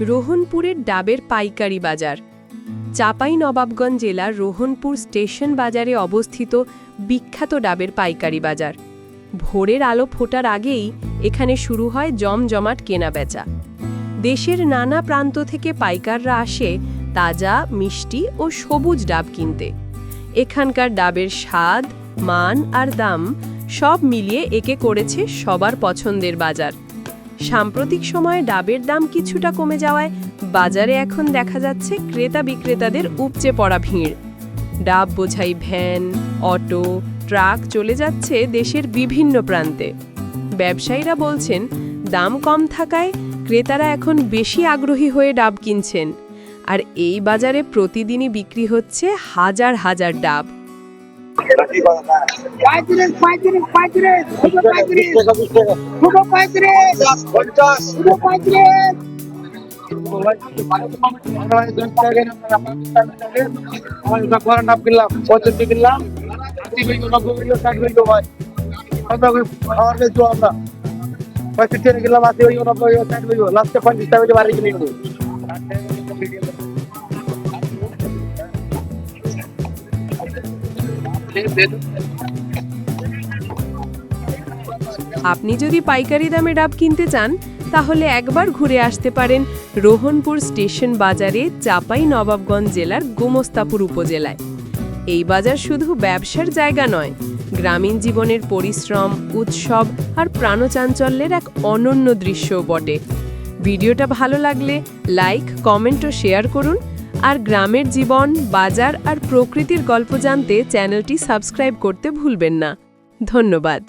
রোহনপুরের ডাবের পাইকারি বাজার। চাঁপাইনবাবগঞ্জ জেলার রোহনপুর স্টেশন বাজারে অবস্থিত বিখ্যাত ডাবের পাইকারি বাজার। ভোরের আলো ফোটার আগেই এখানে শুরু হয় জমজমাট কেনাবেচা। দেশের নানা প্রান্ত থেকে পাইকাররা আসে তাজা, মিষ্টি ও সবুজ ডাব কিনতে। এখানকার ডাবের স্বাদ, মান আর দাম সব মিলিয়ে একে করেছে সবার পছন্দের বাজার। সাম্প্রতিক সময়ে ডাবের দাম কিছুটা কমে যাওয়ায় বাজারে এখন দেখা যাচ্ছে ক্রেতা বিক্রেতাদের উপচে পড়া ভিড়। ডাব বোঝাই ভ্যান, অটো, ট্রাক চলে যাচ্ছে দেশের বিভিন্ন প্রান্তে। ব্যবসায়ীরা বলছেন, দাম কম থাকায় ক্রেতারা এখন বেশি আগ্রহী হয়ে ডাব কিনছেন। আর এই বাজারে প্রতিদিনই বিক্রি হচ্ছে হাজার হাজার ডাব। আপনি যদি পাইকারি দামে ডাব কিনতে চান তাহলে একবার ঘুরে আসতে পারেন রোহনপুর স্টেশন বাজারে, চাঁপাইনবাবগঞ্জ জেলার গোমস্তাপুর উপজেলায়। এই বাজার শুধু ব্যবসার জায়গা নয়, গ্রামীণ জীবনের পরিশ্রম, উৎসব আর প্রাণচাঞ্চল্যের এক অনন্য দৃশ্যও বটে। ভিডিওটা ভালো লাগলে লাইক, কমেন্ট ও শেয়ার করুন। আর গ্রামের জীবন, বাজার আর প্রকৃতির গল্প জানতে চ্যানেলটি সাবস্ক্রাইব করতে ভুলবেন না। ধন্যবাদ।